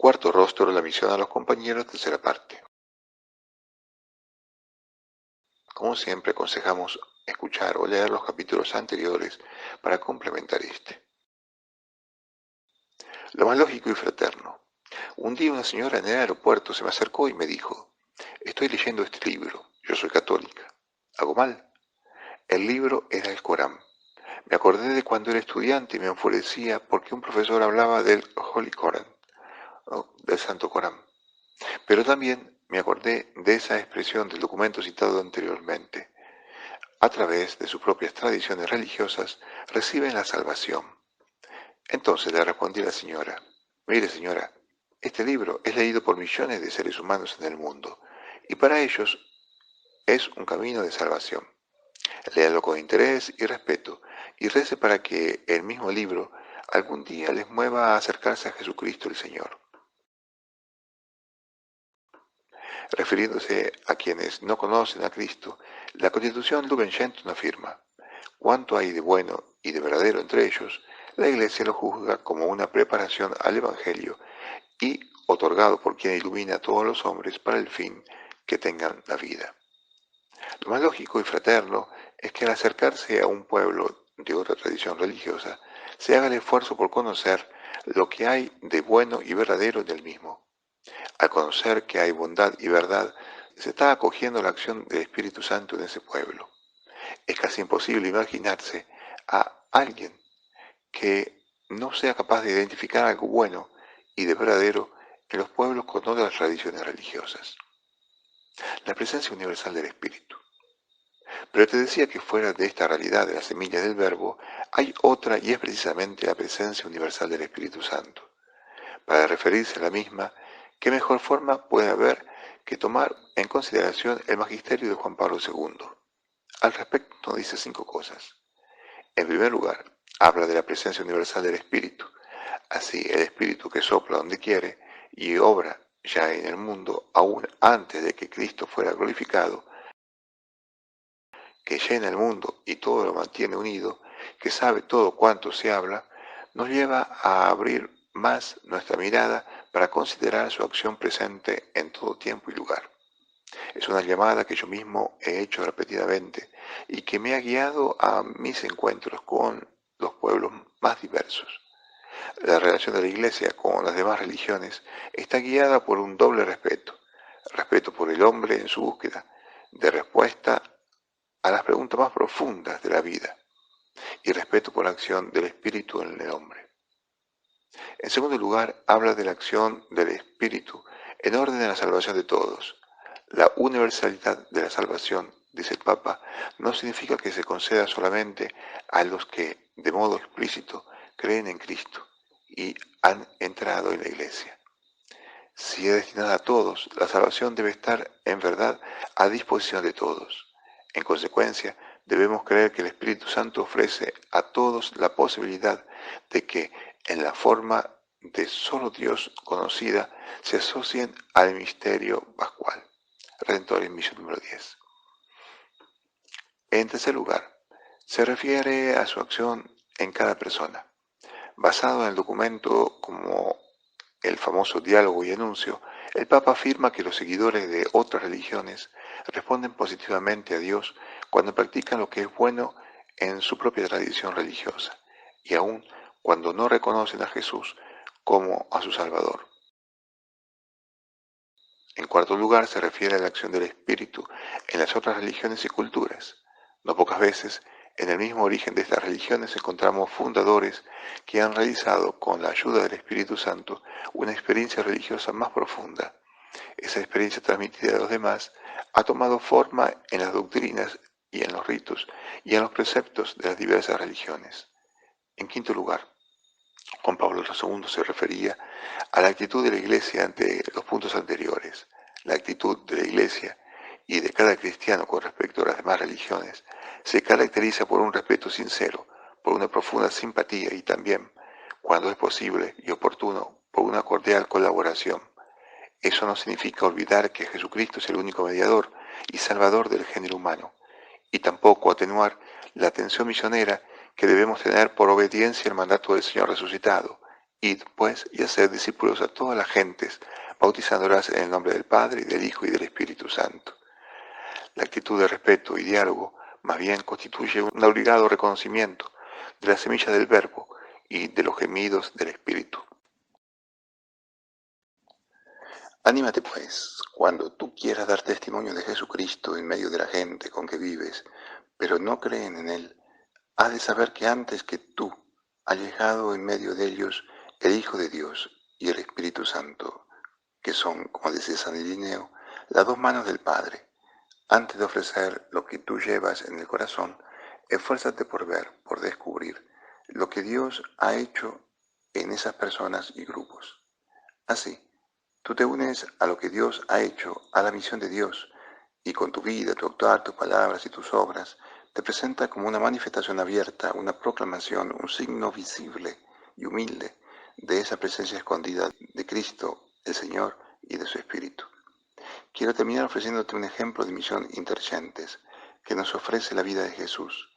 Cuarto rostro, la misión a los compañeros, tercera parte. Como siempre, aconsejamos escuchar o leer los capítulos anteriores para complementar este. Lo más lógico y fraterno. Un día una señora en el aeropuerto se me acercó y me dijo: estoy leyendo este libro, yo soy católica. ¿Hago mal? El libro era el Corán. Me acordé de cuando era estudiante y me enfurecía porque un profesor hablaba del Holy Koran, del Santo Corán. Pero también me acordé de esa expresión del documento citado anteriormente. A través de sus propias tradiciones religiosas reciben la salvación. Entonces le respondí a la señora: mire señora, este libro es leído por millones de seres humanos en el mundo y para ellos es un camino de salvación. Léalo con interés y respeto y rece para que el mismo libro algún día les mueva a acercarse a Jesucristo el Señor. Refiriéndose a quienes no conocen a Cristo, la Constitución Lumen Gentium afirma: cuanto hay de bueno y de verdadero entre ellos, la Iglesia lo juzga como una preparación al Evangelio y otorgado por quien ilumina a todos los hombres para el fin que tengan la vida. Lo más lógico y fraterno es que al acercarse a un pueblo de otra tradición religiosa, se haga el esfuerzo por conocer lo que hay de bueno y verdadero en el mismo. Al conocer que hay bondad y verdad, se está acogiendo la acción del Espíritu Santo en ese pueblo. Es casi imposible imaginarse a alguien que no sea capaz de identificar algo bueno y de verdadero en los pueblos con otras tradiciones religiosas. La presencia universal del Espíritu. Pero te decía que fuera de esta realidad de la semilla del Verbo, hay otra y es precisamente la presencia universal del Espíritu Santo. Para referirse a la misma, ¿qué mejor forma puede haber que tomar en consideración el magisterio de Juan Pablo II? Al respecto nos dice 5 cosas. En primer lugar, habla de la presencia universal del Espíritu. Así, el Espíritu que sopla donde quiere y obra ya en el mundo, aún antes de que Cristo fuera glorificado, que llena el mundo y todo lo mantiene unido, que sabe todo cuanto se habla, nos lleva a abrir más nuestra mirada para considerar su acción presente en todo tiempo y lugar. Es una llamada que yo mismo he hecho repetidamente y que me ha guiado a mis encuentros con los pueblos más diversos. La relación de la Iglesia con las demás religiones está guiada por un doble respeto: respeto por el hombre en su búsqueda de respuesta a las preguntas más profundas de la vida y respeto por la acción del Espíritu en el hombre. En segundo lugar, habla de la acción del Espíritu en orden a la salvación de todos. La universalidad de la salvación, dice el Papa, no significa que se conceda solamente a los que, de modo explícito, creen en Cristo y han entrado en la Iglesia. Si es destinada a todos, la salvación debe estar, en verdad, a disposición de todos. En consecuencia, debemos creer que el Espíritu Santo ofrece a todos la posibilidad de que, en la forma de solo Dios conocida, se asocien al misterio pascual. Redentoris Misión número 10. En tercer lugar, se refiere a su acción en cada persona. Basado en el documento como el famoso diálogo y anuncio, el Papa afirma que los seguidores de otras religiones responden positivamente a Dios cuando practican lo que es bueno en su propia tradición religiosa, y aun cuando no reconocen a Jesús como a su Salvador. En cuarto lugar, se refiere a la acción del Espíritu en las otras religiones y culturas. No pocas veces, en el mismo origen de estas religiones encontramos fundadores que han realizado, con la ayuda del Espíritu Santo, una experiencia religiosa más profunda. Esa experiencia transmitida a los demás ha tomado forma en las doctrinas y en los ritos y en los preceptos de las diversas religiones. En quinto lugar, Juan Pablo II se refería a la actitud de la Iglesia ante los puntos anteriores. La actitud de la Iglesia y de cada cristiano con respecto a las demás religiones se caracteriza por un respeto sincero, por una profunda simpatía y también, cuando es posible y oportuno, por una cordial colaboración. Eso no significa olvidar que Jesucristo es el único mediador y salvador del género humano, y tampoco atenuar la atención misionera que debemos tener por obediencia al mandato del Señor resucitado, Id, pues, y haced discípulos a todas las gentes, bautizándolas en el nombre del Padre, y del Hijo, y del Espíritu Santo. La actitud de respeto y diálogo más bien constituye un obligado reconocimiento de la semilla del Verbo y de los gemidos del Espíritu. Anímate pues, cuando tú quieras dar testimonio de Jesucristo en medio de la gente con que vives, pero no creen en Él, has de saber que antes que tú ha llegado en medio de ellos el Hijo de Dios y el Espíritu Santo, que son, como dice San Irineo, las dos manos del Padre. Antes de ofrecer lo que tú llevas en el corazón, esfuérzate por ver, por descubrir lo que Dios ha hecho en esas personas y grupos. Así, tú te unes a lo que Dios ha hecho, a la misión de Dios, y con tu vida, tu actuar, tus palabras y tus obras, te presenta como una manifestación abierta, una proclamación, un signo visible y humilde de esa presencia escondida de Cristo, el Señor, y de su Espíritu. Quiero terminar ofreciéndote un ejemplo de misión intergentes que nos ofrece la vida de Jesús.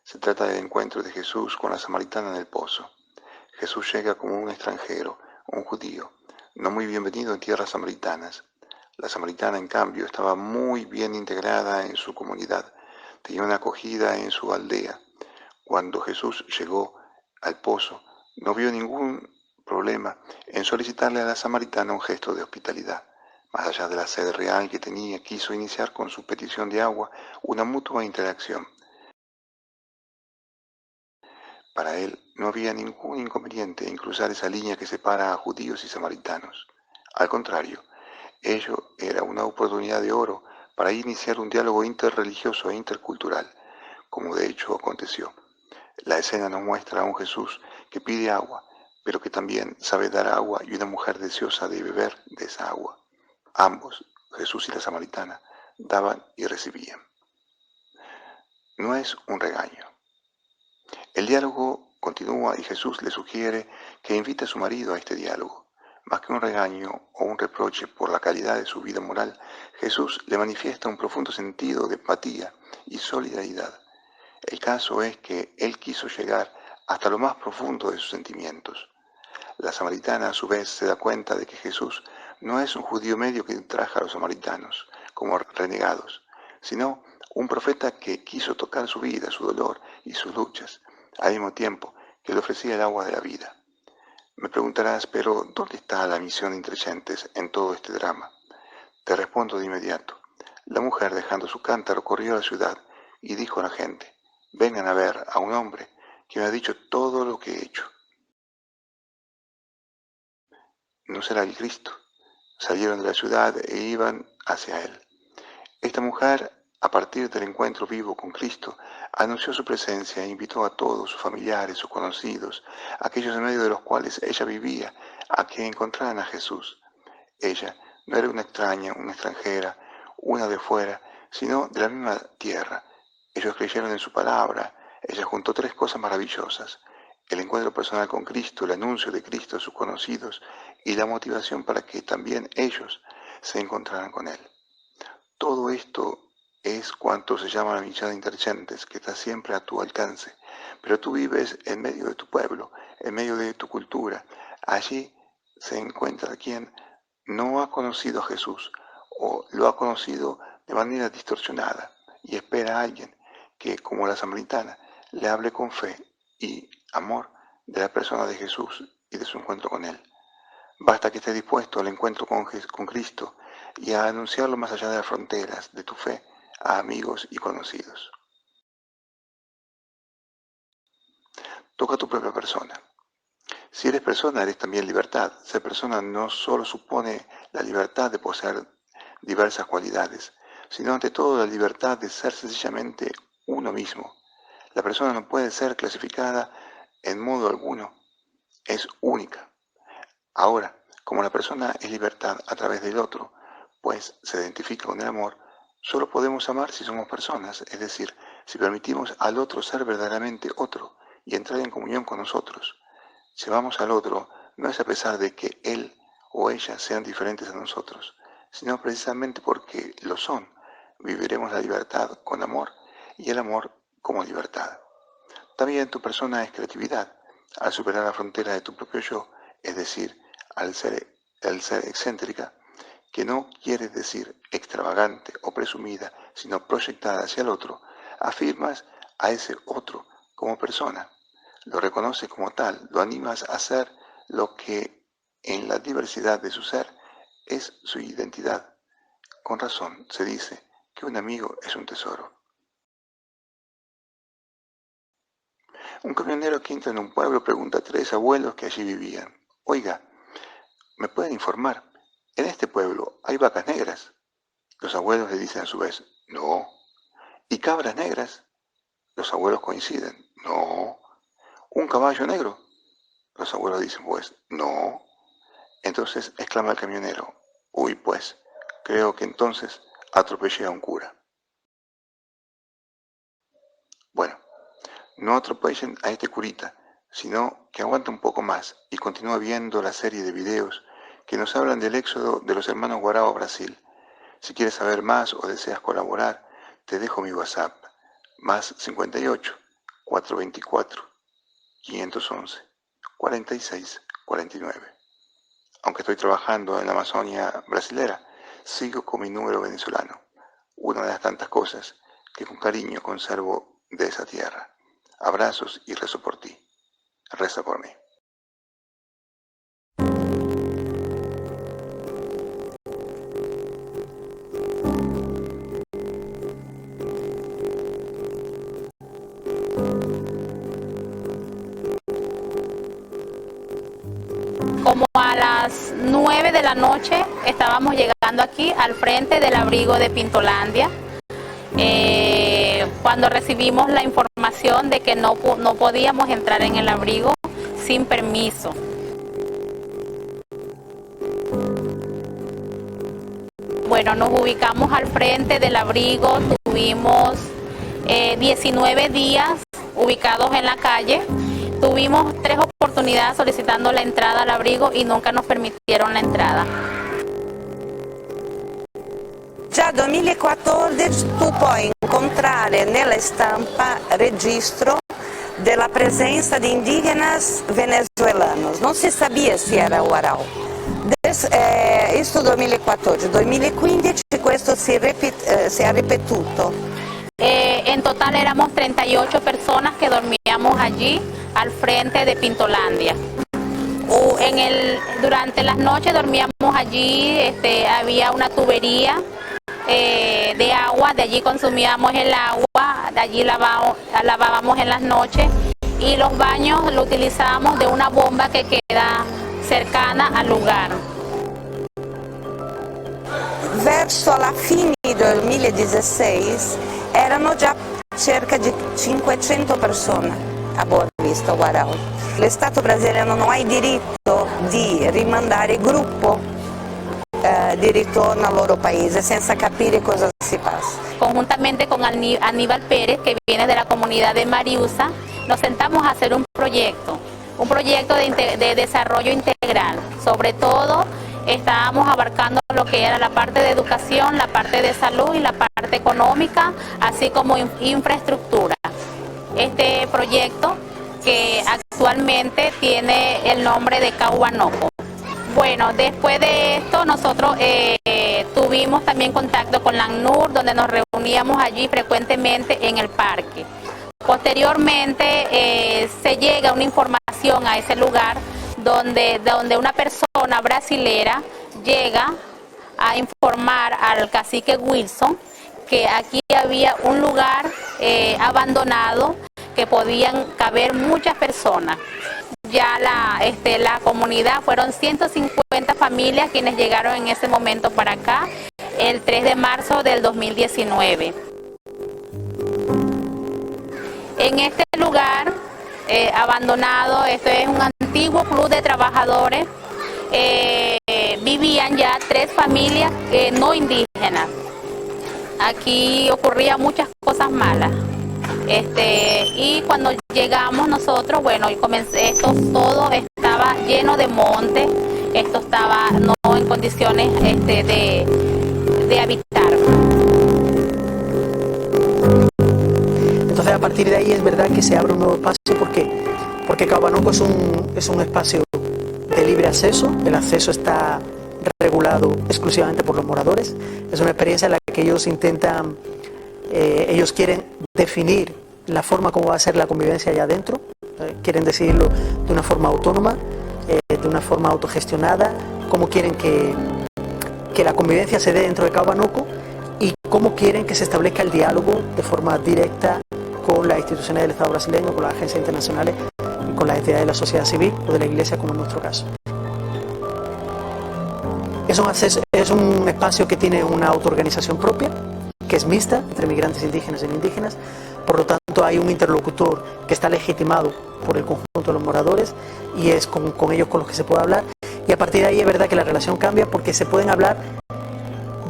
Se trata del encuentro de Jesús con la samaritana en el pozo. Jesús llega como un extranjero, un judío, no muy bienvenido en tierras samaritanas. La samaritana, en cambio, estaba muy bien integrada en su comunidad, tenía una acogida en su aldea. Cuando Jesús llegó al pozo, no vio ningún problema en solicitarle a la samaritana un gesto de hospitalidad. Más allá de la sed real que tenía, quiso iniciar con su petición de agua una mutua interacción. Para él no había ningún inconveniente en cruzar esa línea que separa a judíos y samaritanos. Al contrario, ello era una oportunidad de oro para iniciar un diálogo interreligioso e intercultural, como de hecho aconteció. La escena nos muestra a un Jesús que pide agua, pero que también sabe dar agua y una mujer deseosa de beber de esa agua. Ambos, Jesús y la samaritana, daban y recibían. No es un regaño. El diálogo continúa y Jesús le sugiere que invite a su marido a este diálogo. Más que un regaño o un reproche por la calidad de su vida moral, Jesús le manifiesta un profundo sentido de empatía y solidaridad. El caso es que él quiso llegar hasta lo más profundo de sus sentimientos. La samaritana a su vez se da cuenta de que Jesús no es un judío medio que trajo a los samaritanos como renegados, sino un profeta que quiso tocar su vida, su dolor y sus luchas, al mismo tiempo que le ofrecía el agua de la vida. Me preguntarás, pero ¿dónde está la misión de Intrechentes en todo este drama? Te respondo de inmediato. La mujer, dejando su cántaro, corrió a la ciudad y dijo a la gente: vengan a ver a un hombre que me ha dicho todo lo que he hecho. ¿No será el Cristo? Salieron de la ciudad e iban hacia él. Esta mujer, a partir del encuentro vivo con Cristo, anunció su presencia e invitó a todos sus familiares, sus conocidos, aquellos en medio de los cuales ella vivía, a que encontraran a Jesús. Ella no era una extraña, una extranjera, una de fuera, sino de la misma tierra. Ellos creyeron en su palabra. Ella juntó tres cosas maravillosas: el encuentro personal con Cristo, el anuncio de Cristo a sus conocidos y la motivación para que también ellos se encontraran con Él. Todo esto es cuanto se llama la misión de Intergentes, que está siempre a tu alcance. Pero tú vives en medio de tu pueblo, en medio de tu cultura. Allí se encuentra quien no ha conocido a Jesús o lo ha conocido de manera distorsionada y espera a alguien que, como la samaritana, le hable con fe y amor de la persona de Jesús y de su encuentro con Él. Basta que estés dispuesto al encuentro con Cristo y a anunciarlo más allá de las fronteras de tu fe a amigos y conocidos. Toca tu propia persona. Si eres persona, eres también libertad. Ser persona no solo supone la libertad de poseer diversas cualidades, sino ante todo la libertad de ser sencillamente uno mismo. La persona no puede ser clasificada en modo alguno, es única. Ahora, como la persona es libertad a través del otro, pues se identifica con el amor, solo podemos amar si somos personas, es decir, si permitimos al otro ser verdaderamente otro y entrar en comunión con nosotros. Si amamos al otro, no es a pesar de que él o ella sean diferentes a nosotros, sino precisamente porque lo son. Viviremos la libertad con amor y el amor como libertad. También tu persona es creatividad. Al superar la frontera de tu propio yo, es decir, al ser excéntrica, que no quiere decir extravagante o presumida, sino proyectada hacia el otro, afirmas a ese otro como persona, lo reconoces como tal, lo animas a ser lo que en la diversidad de su ser es su identidad. Con razón se dice que un amigo es un tesoro. Un camionero que entra en un pueblo pregunta a 3 abuelos que allí vivían: oiga, ¿me pueden informar? ¿En este pueblo hay vacas negras? Los abuelos le dicen a su vez: no. ¿Y cabras negras? Los abuelos coinciden: no. ¿Un caballo negro? Los abuelos dicen pues: no. Entonces exclama el camionero: uy, pues, creo que entonces atropellé a un cura. Bueno, no atropellen a este curita, sino que aguanta un poco más y continúa viendo la serie de videos que nos hablan del éxodo de los hermanos Guarao a Brasil. Si quieres saber más o deseas colaborar, te dejo mi WhatsApp, más 58 424 511 46 49. Aunque estoy trabajando en la Amazonia brasilera, sigo con mi número venezolano, una de las tantas cosas que con cariño conservo de esa tierra. Abrazos y rezo por ti. Reza por mí. Como a las 9 de la noche estábamos llegando aquí al frente del abrigo de Pintolandia, cuando recibimos la información de que no podíamos entrar en el abrigo sin permiso. Bueno, nos ubicamos al frente del abrigo, tuvimos 19 días ubicados en la calle. Tuvimos 3 oportunidades solicitando la entrada al abrigo y nunca nos permitieron la entrada. Già 2014 tu puoi incontrare nella stampa registro della presenza di indígenas venezuelanos. Non si sabia se era Guarao. Questo 2014, 2015 questo si è ripetuto. En total éramos 38 personas que dormíamos allí al frente de Pintolandia. Durante las noches dormíamos allí, había una tubería de agua, de allí consumíamos el agua, de allí lavábamos en las noches y los baños lo utilizábamos de una bomba que queda cercana al lugar. Verso la fine del 2016 erano già cerca di 500 persone a Boa Vista, Guarao. Lo Stato brasiliano non ha il diritto di rimandare il gruppo di ritorno al loro paese senza capire cosa si passa. Conjuntamente con Aníbal Pérez, que viene de la comunidad de Mariusa, nos sentamos a hacer un proyecto de desarrollo integral. Sobre todo estábamos abarcando lo que era la parte de educación, la parte de salud y la parte económica, así como infraestructura. Este proyecto que actualmente tiene el nombre de Cauanoco. Bueno, después de esto nosotros tuvimos también contacto con la ACNUR, donde nos reuníamos allí frecuentemente en el parque. Posteriormente se llega una información a ese lugar donde una persona brasilera llega a informar al cacique Wilson que aquí había un lugar abandonado que podían caber muchas personas. Ya la comunidad fueron 150 familias quienes llegaron en ese momento para acá, el 3 de marzo del 2019. En este lugar abandonado, esto es un antiguo club de trabajadores, vivían ya 3 familias no indígenas. Aquí ocurrían muchas cosas malas. Y cuando llegamos nosotros, bueno, esto todo estaba lleno de monte, esto estaba no en condiciones de habitar. Entonces a partir de ahí es verdad que se abre un nuevo espacio. ¿Por qué? Porque Cauanoco es un espacio de libre acceso. El acceso está regulado exclusivamente por los moradores. Es una experiencia en la que ellos intentan, ellos quieren definir la forma como va a ser la convivencia allá adentro. Quieren decidirlo de una forma autónoma, de una forma autogestionada, cómo quieren que la convivencia se dé dentro de Cabanuco y cómo quieren que se establezca el diálogo de forma directa con las instituciones del Estado brasileño, con las agencias internacionales y con las entidades de la sociedad civil o de la Iglesia, como en nuestro caso. Es un espacio que tiene una autoorganización propia, que es mixta entre migrantes indígenas y no indígenas. Por lo tanto, hay un interlocutor que está legitimado por el conjunto de los moradores y es con ellos con los que se puede hablar. Y a partir de ahí es verdad que la relación cambia porque se pueden hablar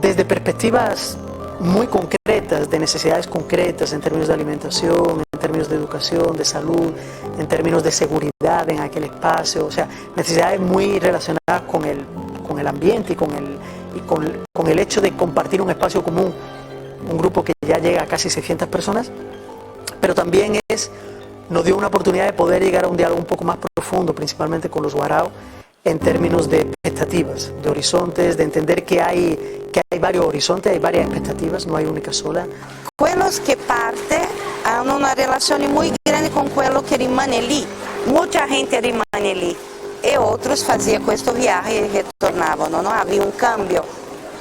desde perspectivas muy concretas, de necesidades concretas en términos de alimentación, en términos de educación, de salud, en términos de seguridad en aquel espacio, o sea, necesidades muy relacionadas con el ambiente y con el hecho de compartir un espacio común, un grupo que ya llega a casi 600 personas, pero también nos dio una oportunidad de poder llegar a un diálogo un poco más profundo, principalmente con los Guarao, en términos de expectativas, de horizontes, de entender que hay varios horizontes, hay varias expectativas, no hay única sola. Quellos che parte hanno una relazione molto grande con quello che rimane lì. Muita gente rimane lì e outros faziam questo viaje e retornavam, não havia um cambio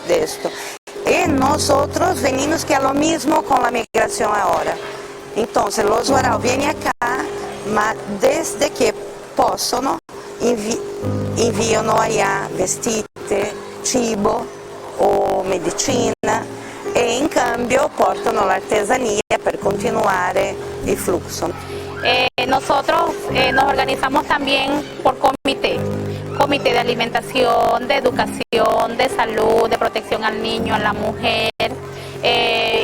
disto. E nós outros venimos que é o mesmo com a migração agora. Então, os Guarau vêm acá, mas desde que possam, enviam allá vestite, cibo o medicina e in cambio portano l'artesanía per continuare il flusso. Nosotros nos organizamos también por comité de alimentación, de educación, de salud, de protección al niño, a la mujer,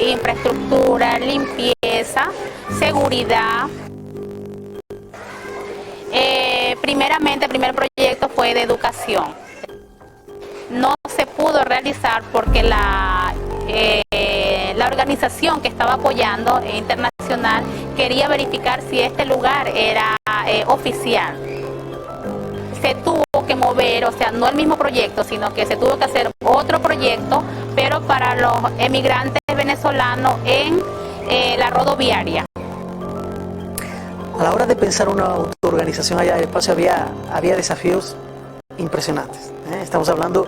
infraestructura, limpieza, seguridad. Primeramente, el primer proyecto fue de educación. No se pudo realizar porque la organización que estaba apoyando internacional quería verificar si este lugar era oficial. Se tuvo que mover, o sea, no el mismo proyecto, sino que se tuvo que hacer otro proyecto, pero para los emigrantes venezolanos en la rodoviaria. A la hora de pensar una autoorganización allá del espacio había desafíos impresionantes. Estamos hablando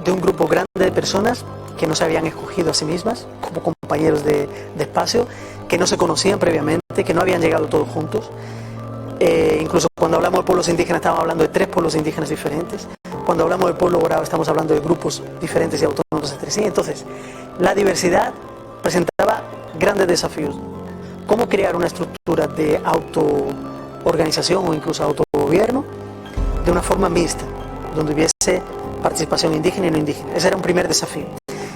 de un grupo grande de personas que no se habían escogido a sí mismas como compañeros de espacio, que no se conocían previamente, que no habían llegado todos juntos. Incluso cuando hablamos de pueblos indígenas estamos hablando de 3 pueblos indígenas diferentes. Cuando hablamos del pueblo Guarao estamos hablando de grupos diferentes y autónomos entre sí. Entonces, la diversidad presentaba grandes desafíos. ¿Cómo crear una estructura de autoorganización o incluso autogobierno de una forma mixta, donde hubiese participación indígena y no indígena? Ese era un primer desafío.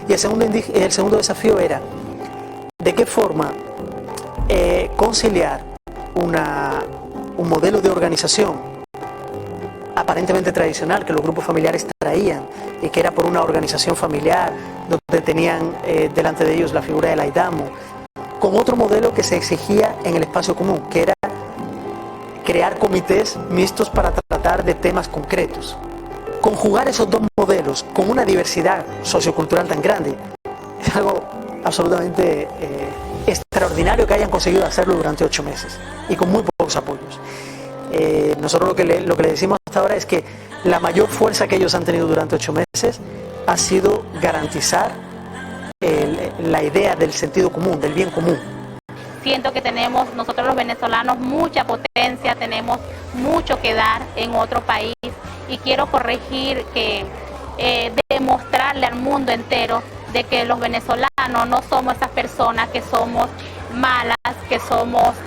Y el segundo desafío era de qué forma conciliar un modelo de organización aparentemente tradicional que los grupos familiares traían y que era por una organización familiar donde tenían delante de ellos la figura del aidamo, con otro modelo que se exigía en el espacio común, que era crear comités mixtos para tratar de temas concretos. Conjugar esos dos modelos con una diversidad sociocultural tan grande es algo absolutamente extraordinario que hayan conseguido hacerlo durante 8 meses y con muy pocos apoyos. Nosotros lo que le decimos hasta ahora es que la mayor fuerza que ellos han tenido durante 8 meses ha sido garantizar la idea del sentido común, del bien común. Siento que tenemos nosotros los venezolanos mucha potencia, tenemos mucho que dar en otro país y quiero corregir que demostrarle al mundo entero de que los venezolanos no somos esas personas que somos malas, que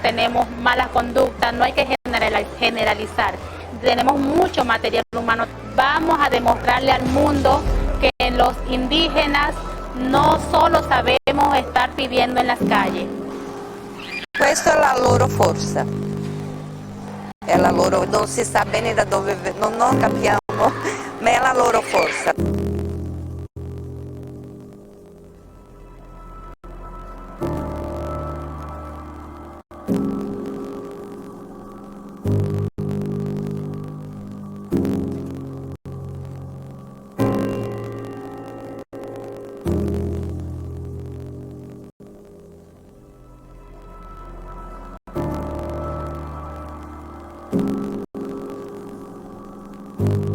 tenemos malas conductas, no hay que generalizar. Tenemos mucho material humano. Vamos a demostrarle al mundo que los indígenas no solo sabemos estar viviendo en las calles. Questa è la loro forza, è la loro, non si sa bene da dove, non capiamo, ma è la loro forza. Chao.